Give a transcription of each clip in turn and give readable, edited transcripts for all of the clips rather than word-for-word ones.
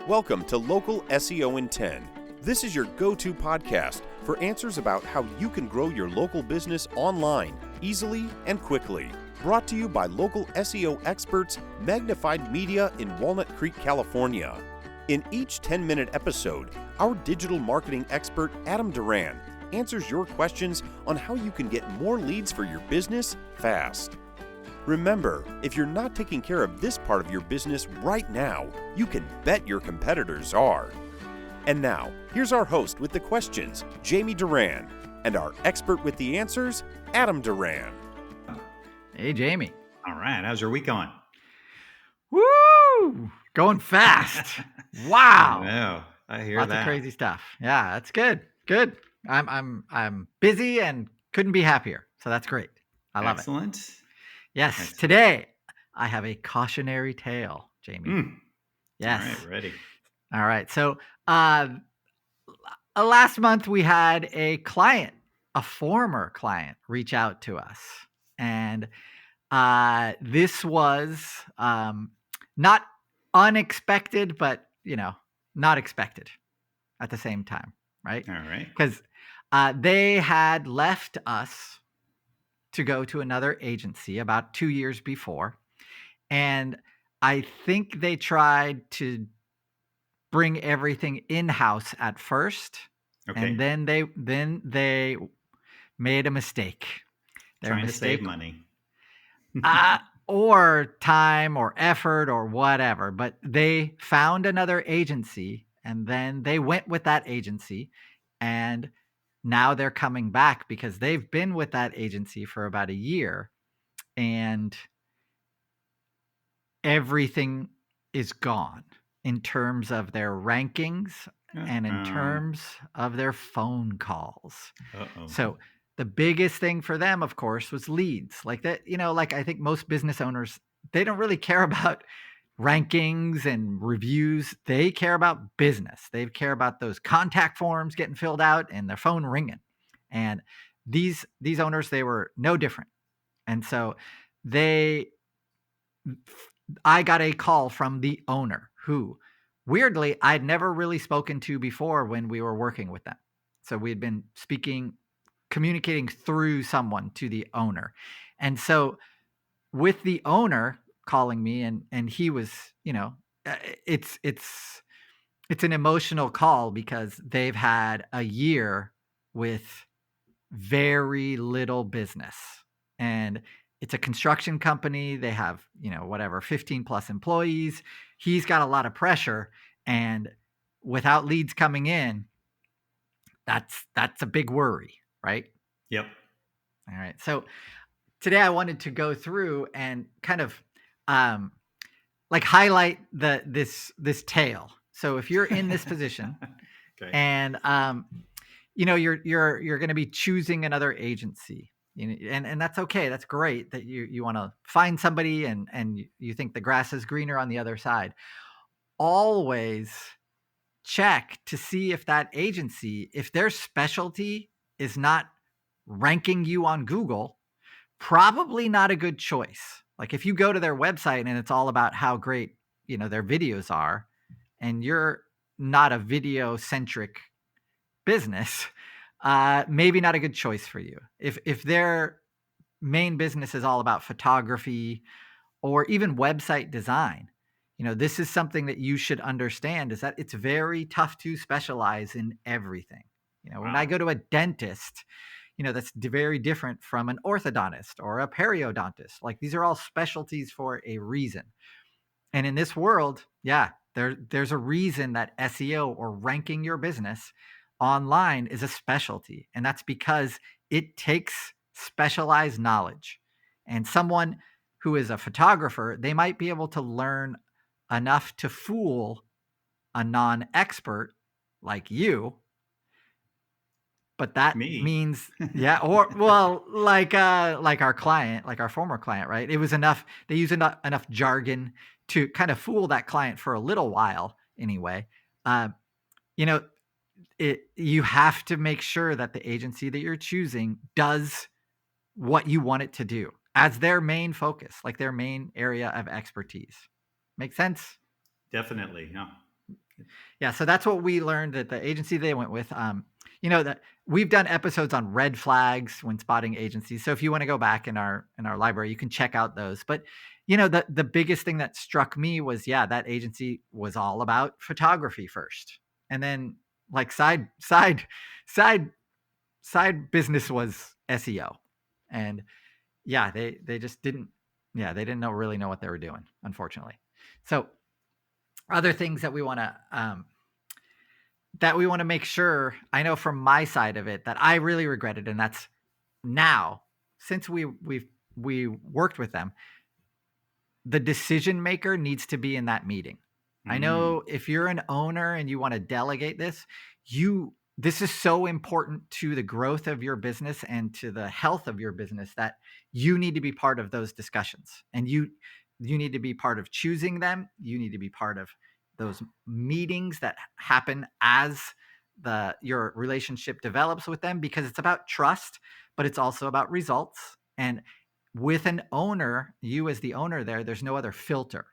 Welcome to Local SEO in 10. This is your go-to podcast for answers about how you can grow your local business online, easily and quickly. Brought to you by local SEO experts, Magnified Media in Walnut Creek, California. In each 10-minute episode, our digital marketing expert, Adam Duran, answers your questions on how you can get more leads for your business fast. Remember, if you're not taking care of this part of your business right now, you can bet your competitors are. And now, here's our host with the questions, Jamie Duran, and our expert with the answers, Adam Duran. Hey, Jamie. All right. How's your week going? Woo! Going fast. Wow. I know. I hear Lots that. of crazy stuff. Yeah, that's good. Good. I'm busy and couldn't be happier. So that's great. I love it. Excellent. Yes. Excellent. Today I have a cautionary tale, Jamie. Yes. All right. Ready. All right. So last month we had a client, a former client, reach out to us. And this was not unexpected, but, not expected at the same time, right? All right. Because they had left us to go to another agency about 2 years before. And I think they tried to bring everything in-house at first. Okay. And then they made a mistake. Trying to save money. Or time or effort or whatever. But they found another agency and then they went with that agency. And now they're coming back because they've been with that agency for about a year and everything is gone in terms of their rankings and in terms of their phone calls. So the biggest thing for them, of course, was leads. Like that, like I think most business owners, they don't really care about rankings and reviews. They care about business. They care about those contact forms getting filled out and their phone ringing. And these owners, they were no different. And so I got a call from the owner who, weirdly, I'd never really spoken to before when we were working with them. So we had been communicating through someone to the owner. And so with the owner calling me and he was, it's an emotional call because they've had a year with very little business. And it's a construction company. They have, 15 plus employees. He's got a lot of pressure, and without leads coming in, that's a big worry, right? Yep. All right. So today I wanted to go through and kind of highlight this tale. So if you're in this position Okay. and you're going to be choosing another agency, and that's okay. That's great that you want to find somebody and you think the grass is greener on the other side. Always check to see if that agency, if their specialty is not ranking you on Google, probably not a good choice. Like if you go to their website and it's all about how great, their videos are, and you're not a video centric business, maybe not a good choice for you. If their main business is all about photography or even website design, this is something that you should understand, is that it's very tough to specialize in everything. When I go to a dentist, that's very different from an orthodontist or a periodontist. Like these are all specialties for a reason. And in this world, there's a reason that SEO or ranking your business online is a specialty. And that's because it takes specialized knowledge. And someone who is a photographer, they might be able to learn enough to fool a non-expert like you. But that means, like our client, like our former client, right? It was enough. They use enough jargon to kind of fool that client for a little while anyway. You have to make sure that the agency that you're choosing does what you want it to do as their main focus, like their main area of expertise. Make sense? Definitely. Yeah. Yeah, so that's what we learned at the agency they went with. That we've done episodes on red flags when spotting agencies. So if you want to go back in our library, you can check out those. But the biggest thing that struck me was that agency was all about photography first, and then like side business was SEO, and they just didn't they didn't really know what they were doing, unfortunately. So other things that we want to make sure, I know from my side of it, that I really regretted, and that's now, since we worked with them, the decision maker needs to be in that meeting. I know if you're an owner and you want to delegate this, this is so important to the growth of your business and to the health of your business that you need to be part of those discussions, and you need to be part of choosing them. You need to be part of those meetings that happen as your relationship develops with them, because it's about trust, but it's also about results. And with an owner, you as the owner there's no other filter.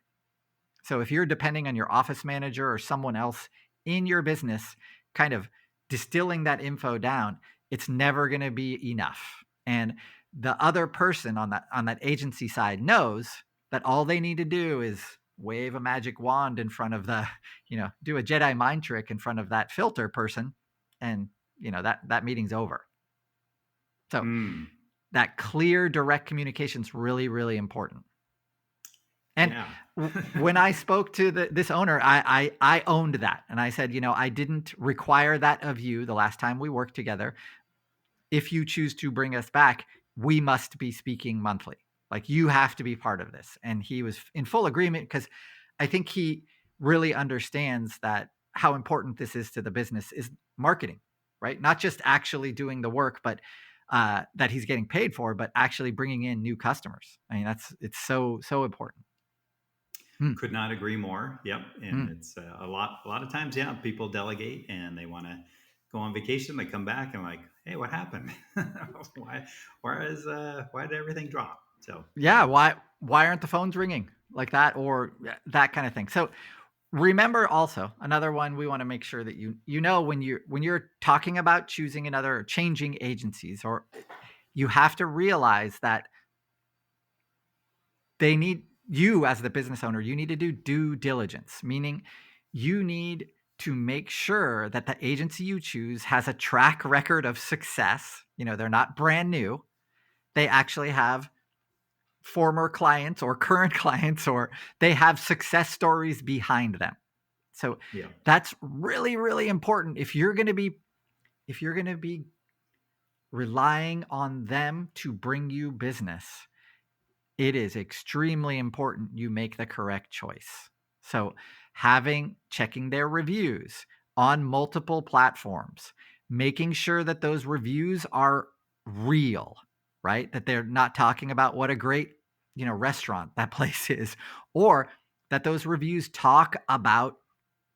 So if you're depending on your office manager or someone else in your business kind of distilling that info down, it's never going to be enough. And the other person on that agency side knows that all they need to do is wave a magic wand in front of do a Jedi mind trick in front of that filter person, and that meeting's over. So that clear, direct communication is really, really important. And when I spoke to this owner, I owned that. And I said, I didn't require that of you the last time we worked together. If you choose to bring us back, we must be speaking monthly. Like, you have to be part of this. And he was in full agreement, because I think he really understands that how important this is to the business is marketing, right? Not just actually doing the work, but that he's getting paid for, but actually bringing in new customers. I mean, it's so, so important. Could not agree more. Yep. And it's a lot of times, people delegate and they want to go on vacation. They come back and like, hey, what happened? Why did everything drop? So why aren't the phones ringing like that, or that kind of thing? So remember also, another one we want to make sure that when you're talking about choosing another or changing agencies, or you have to realize that they need you as the business owner. You need to do due diligence, meaning you need to make sure that the agency you choose has a track record of success. They're not brand new. They actually have former clients or current clients, or they have success stories behind them. So that's really, really important. If you're going to be relying on them to bring you business, it is extremely important you make the correct choice. So checking their reviews on multiple platforms, making sure that those reviews are real, right? That they're not talking about what a great, restaurant that place is, or that those reviews talk about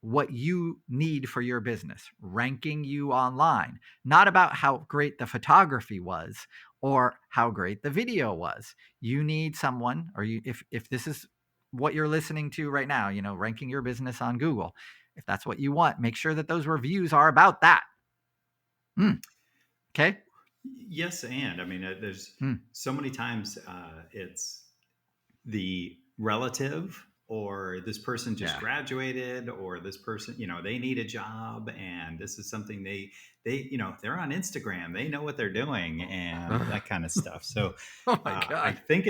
what you need for your business, ranking you online, not about how great the photography was or how great the video was. You need someone, or if this is what you're listening to right now, ranking your business on Google, if that's what you want, make sure that those reviews are about that. Okay. Yes. And I mean, there's so many times it's the relative, or this person just graduated, or this person, they need a job, and this is something they they're on Instagram, they know what they're doing, and that kind of stuff. So oh my God. I think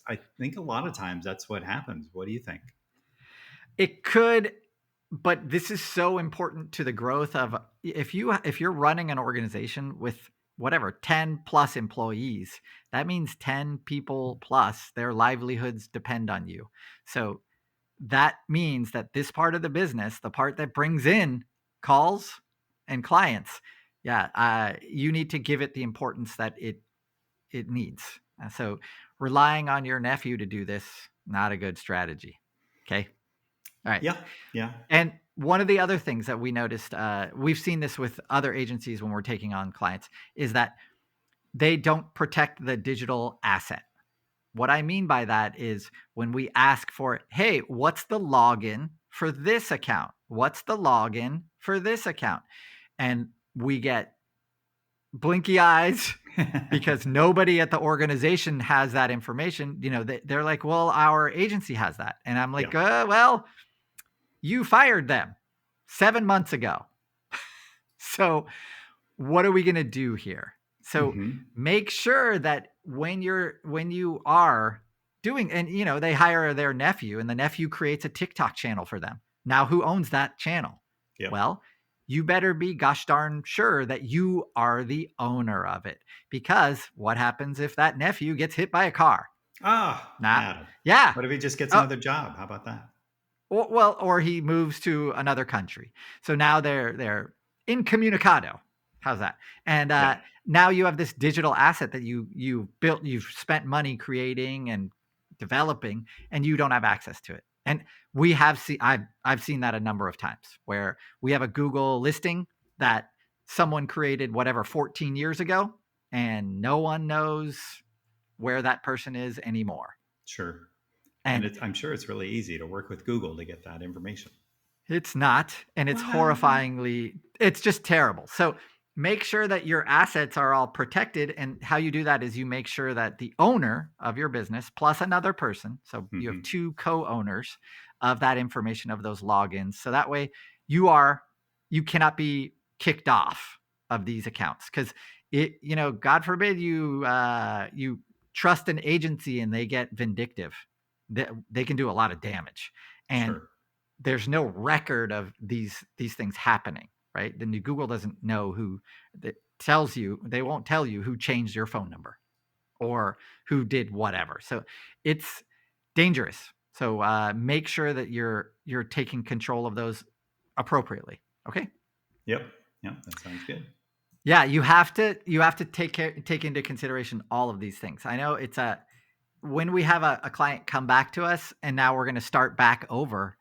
I think a lot of times that's what happens. What do you think? It could, but this is so important to the growth of, if you're running an organization with whatever 10 plus employees, that means 10 people plus, their livelihoods depend on you. So that means that this part of the business, the part that brings in calls and clients, you need to give it the importance that it needs. So relying on your nephew to do this, not a good strategy. Okay. All right. Yeah. And one of the other things that we noticed, we've seen this with other agencies when we're taking on clients, is that they don't protect the digital asset. What I mean by that is, when we ask for, hey, what's the login for this account? what's the login for this account? And we get blinky eyes because nobody at the organization has that information. They're like, well, our agency has that. And I'm like, well, you fired them 7 months ago. So what are we going to do here? So make sure that when you are doing, and they hire their nephew, and the nephew creates a TikTok channel for them. Now, who owns that channel? Yep. Well, you better be gosh darn sure that you are the owner of it, because what happens if that nephew gets hit by a car? Adam. Yeah. What if he just gets another job? How about that? Well, or he moves to another country. So now they're incommunicado. How's that? And now you have this digital asset that you built, you've spent money creating and developing, and you don't have access to it. And we have seen, I've seen that a number of times where we have a Google listing that someone created 14 years ago, and no one knows where that person is anymore. Sure. And I'm sure it's really easy to work with Google to get that information. It's not, and it's horrifyingly, it's just terrible. So make sure that your assets are all protected. And how you do that is you make sure that the owner of your business plus another person, so you have 2 co-owners of that information, of those logins. So that way you cannot be kicked off of these accounts, because God forbid you trust an agency and they get vindictive. They can do a lot of damage. And there's no record of these things happening, right? Then Google doesn't know who that tells you. They won't tell you who changed your phone number or who did whatever. So it's dangerous. So make sure that you're taking control of those appropriately. Okay. Yep. That sounds good. Yeah, you have to take into consideration all of these things. I know it's when we have a client come back to us and now we're going to start back over,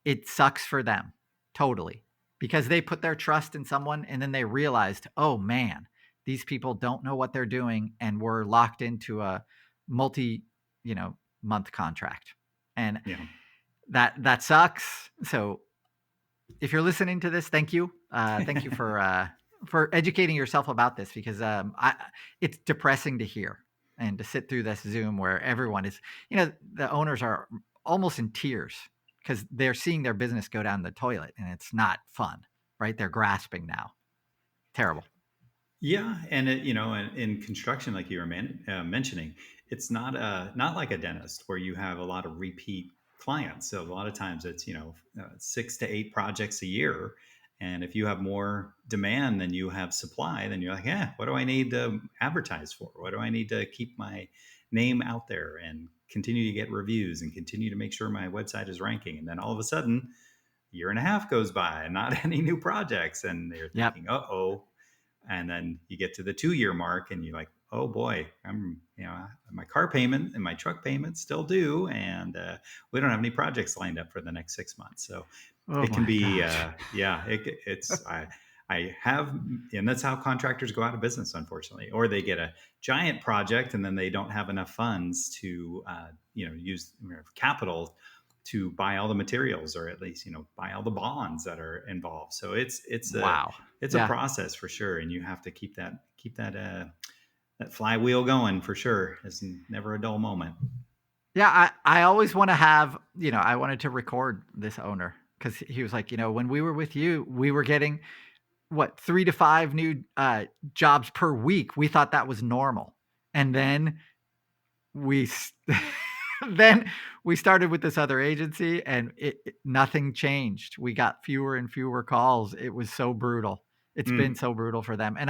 it sucks for them totally, because they put their trust in someone and then they realized, oh man, these people don't know what they're doing, and we're locked into a month contract, and that sucks. So if you're listening to this, thank you for educating yourself about this, because it's depressing to hear and to sit through this Zoom where everyone is, the owners are almost in tears because they're seeing their business go down the toilet, and it's not fun, right? They're grasping now. Terrible. Yeah. And in construction, like you were mentioning, it's not like a dentist where you have a lot of repeat clients. So a lot of times it's 6 to 8 projects a year. And if you have more demand than you have supply, then you're like, what do I need to advertise for? What do I need to keep my name out there and continue to get reviews and continue to make sure my website is ranking? And then all of a sudden, a year and a half goes by and not any new projects. And they're thinking, uh-oh. And then you get to the 2-year mark and you're like, oh boy, I'm, my car payment and my truck payment still due. And we don't have any projects lined up for the next 6 months. So it can be, I have, and that's how contractors go out of business, unfortunately, or they get a giant project and then they don't have enough funds to, use capital to buy all the materials, or at least, buy all the bonds that are involved. So it's a process for sure. And you have to keep that flywheel going for sure. It's never a dull moment. Yeah. I always want to have, I wanted to record this owner, because he was like, when we were with you, we were getting 3 to 5 new jobs per week. We thought that was normal. And then we started with this other agency, and nothing changed. We got fewer and fewer calls. It was so brutal. It's been so brutal for them. And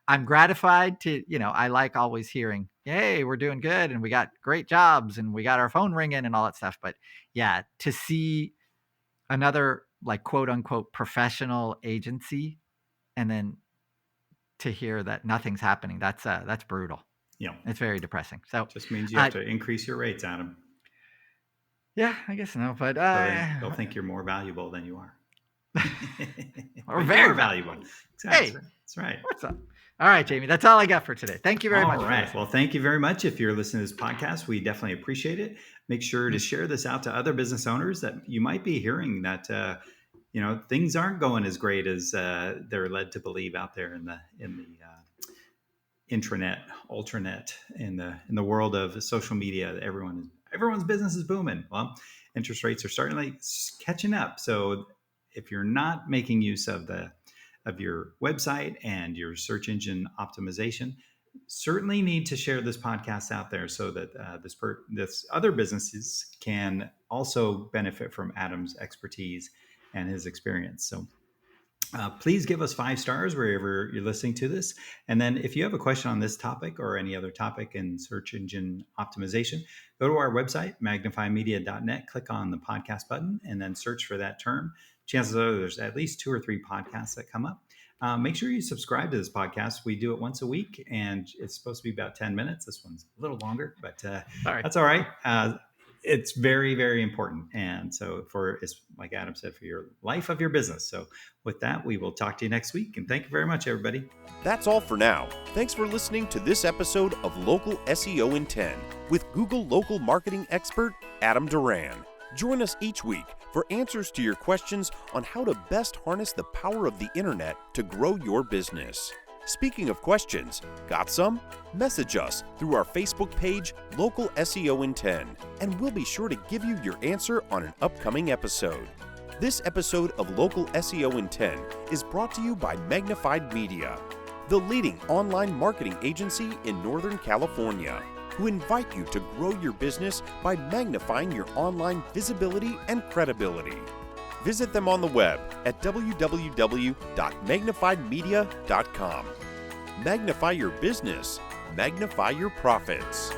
I'm gratified to, I like always hearing, hey, we're doing good and we got great jobs and we got our phone ringing and all that stuff. But yeah, to see another quote unquote professional agency and then to hear that nothing's happening, that's brutal. Yeah. It's very depressing. So just means you have to increase your rates, Adam. Yeah, I guess no, but so they'll think you're more valuable than you are. Or very valuable. Exactly. Hey, that's right. What's up? All right, Jamie, that's all I got for today. Thank you very much. All right. Well, thank you very much. If you're listening to this podcast, we definitely appreciate it. Make sure to share this out to other business owners that you might be hearing that, things aren't going as great as they're led to believe out there in the intranet, ultranet, in the world of social media. Everyone's business is booming. Well, interest rates are starting catching up. So if you're not making use of your website and your search engine optimization, certainly need to share this podcast out there so that this other businesses can also benefit from Adam's expertise and his experience. So please give us 5 stars wherever you're listening to this. And then if you have a question on this topic or any other topic in search engine optimization, go to our website, magnifymedia.net, click on the podcast button, and then search for that term. Chances are there's at least 2 or 3 podcasts that come up. Make sure you subscribe to this podcast. We do it once a week, and it's supposed to be about 10 minutes. This one's a little longer, but that's all right. It's very, very important. And so it's like Adam said, for your life of your business. So with that, we will talk to you next week. And thank you very much, everybody. That's all for now. Thanks for listening to this episode of Local SEO in 10 with Google local marketing expert Adam Duran. Join us each week for answers to your questions on how to best harness the power of the internet to grow your business. Speaking of questions, got some? Message us through our Facebook page, Local SEO in 10, and we'll be sure to give you your answer on an upcoming episode. This episode of Local SEO in 10 is brought to you by Magnified Media, the leading online marketing agency in Northern California, who invite you to grow your business by magnifying your online visibility and credibility. Visit them on the web at www.magnifiedmedia.com. Magnify your business, magnify your profits.